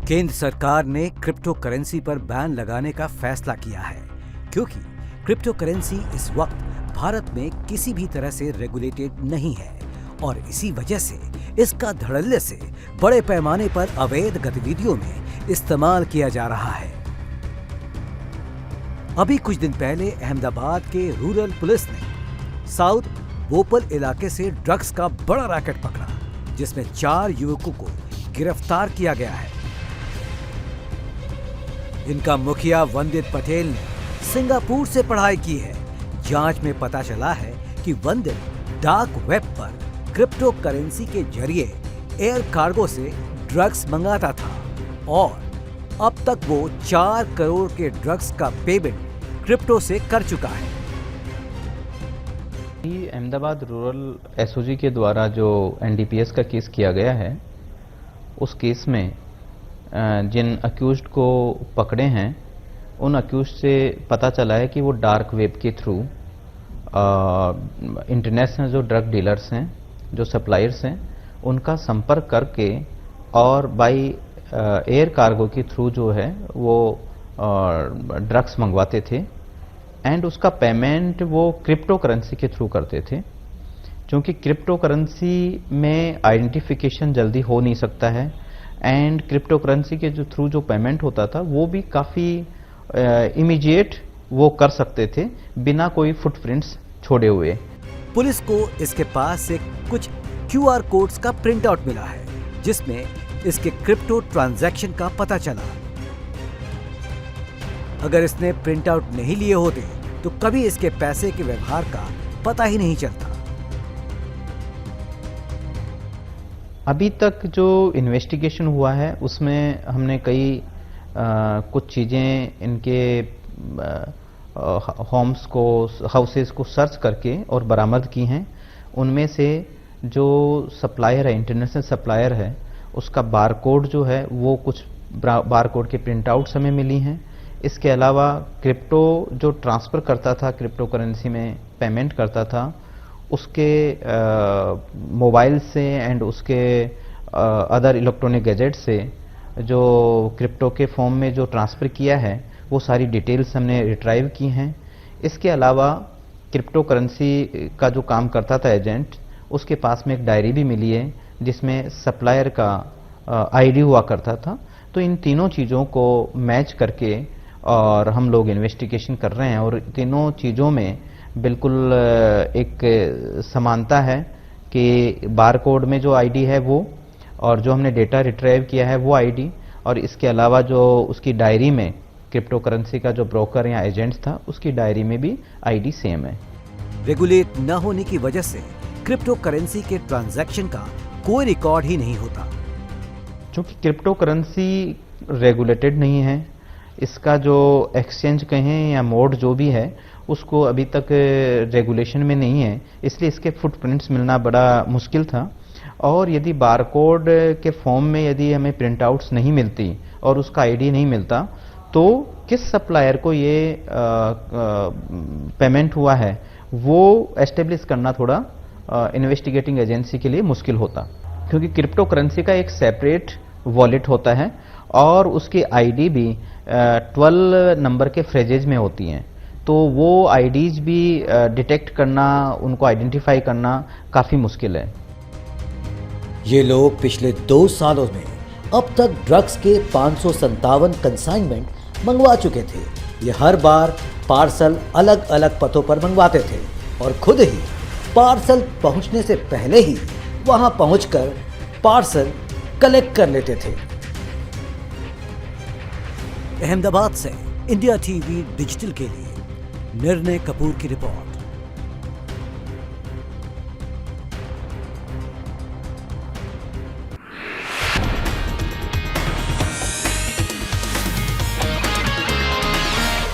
केंद्र सरकार ने क्रिप्टो करेंसी पर बैन लगाने का फैसला किया है क्योंकि क्रिप्टो करेंसी इस वक्त भारत में किसी भी तरह से रेगुलेटेड नहीं है और इसी वजह से इसका धड़ल्ले से बड़े पैमाने पर अवैध गतिविधियों में इस्तेमाल किया जा रहा है। अभी कुछ दिन पहले अहमदाबाद के रूरल पुलिस ने साउथ बोपल इलाके से ड्रग्स का बड़ा रैकेट पकड़ा, जिसमें 4 युवकों को गिरफ्तार किया गया है। इनका मुखिया वंदित पटेल ने सिंगापुर से पढ़ाई की है। जांच में पता चला है कि वंदित डार्क वेब पर क्रिप्टो करेंसी के जरिए एयर कार्गो से ड्रग्स मंगाता था और अब तक वो 4 करोड़ के ड्रग्स का पेमेंट क्रिप्टो से कर चुका है। अहमदाबाद रूरल एसओजी के द्वारा जो एनडीपीएस का केस किया गया है, उस केस में जिन अक्यूज्ड को पकड़े हैं, उन अक्यूज्ड से पता चला है कि वो डार्क वेब के थ्रू इंटरनेशनल जो ड्रग डीलर्स हैं, जो सप्लायर्स हैं, उनका संपर्क करके और बाई एयर कार्गो के थ्रू जो है वो ड्रग्स मंगवाते थे एंड उसका पेमेंट वो क्रिप्टो करेंसी के थ्रू करते थे। क्योंकि क्रिप्टो करेंसी में आइडेंटिफिकेशन जल्दी हो नहीं सकता है एंड क्रिप्टो करेंसी के जो थ्रू जो पेमेंट होता था वो भी काफ़ी इमीडिएट वो कर सकते थे बिना कोई फुटप्रिंट्स छोड़े हुए। पुलिस को इसके पास से कुछ क्यूआर कोड्स का प्रिंट आउट मिला है, जिसमें इसके क्रिप्टो ट्रांजैक्शन का पता चला। अगर इसने प्रिंट आउट नहीं लिए होते तो कभी इसके पैसे के व्यवहार का पता ही नहीं चलता। अभी तक जो इन्वेस्टिगेशन हुआ है उसमें हमने कई कुछ चीज़ें इनके होम्स को, हाउसेस को सर्च करके और बरामद की हैं। उनमें से जो सप्लायर है, इंटरनेशनल सप्लायर है, उसका बारकोड जो है वो कुछ बारकोड के प्रिंट आउट्स हमें मिली हैं। इसके अलावा क्रिप्टो जो ट्रांसफ़र करता था, क्रिप्टो करेंसी में पेमेंट करता था, उसके मोबाइल से एंड उसके अदर इलेक्ट्रॉनिक गैजेट से जो क्रिप्टो के फॉर्म में जो ट्रांसफ़र किया है वो सारी डिटेल्स हमने रिट्राइव की हैं। इसके अलावा क्रिप्टो करेंसी का जो काम करता था एजेंट, उसके पास में एक डायरी भी मिली है जिसमें सप्लायर का आईडी हुआ करता था। तो इन तीनों चीज़ों को मैच करके और हम लोग इन्वेस्टिगेशन कर रहे हैं और तीनों चीज़ों में बिल्कुल एक समानता है कि बारकोड में जो आईडी है वो, और जो हमने डेटा रिट्राइव किया है वो आईडी, और इसके अलावा जो उसकी डायरी में क्रिप्टो करेंसी का जो ब्रोकर या एजेंट था उसकी डायरी में भी आईडी सेम है। रेगुलेट न होने की वजह से क्रिप्टो करेंसी के ट्रांजैक्शन का कोई रिकॉर्ड ही नहीं होता। क्योंकि क्रिप्टो करेंसी रेगुलेटेड नहीं है, इसका जो एक्सचेंज कहें या मोड जो भी है उसको अभी तक रेगुलेशन में नहीं है, इसलिए इसके फुटप्रिंट्स मिलना बड़ा मुश्किल था। और यदि बारकोड के फॉर्म में यदि हमें प्रिंट आउट्स नहीं मिलती और उसका आईडी नहीं मिलता तो किस सप्लायर को ये पेमेंट हुआ है वो एस्टेब्लिश करना थोड़ा इन्वेस्टिगेटिंग एजेंसी के लिए मुश्किल होता। क्योंकि क्रिप्टो करेंसी का एक सेपरेट वॉलेट होता है और उसकी आईडी भी 12 नंबर के फ्रेजेज में होती हैं, तो वो आईडीज भी डिटेक्ट करना, उनको आइडेंटिफाई करना काफ़ी मुश्किल है। ये लोग पिछले 2 सालों में अब तक ड्रग्स के 557 कंसाइनमेंट मंगवा चुके थे। ये हर बार पार्सल अलग अलग पतों पर मंगवाते थे और खुद ही पार्सल पहुंचने से पहले ही वहां पहुंचकर पार्सल कलेक्ट कर लेते थे। अहमदाबाद से इंडिया टीवी डिजिटल के लिए निर्णय कपूर की रिपोर्ट।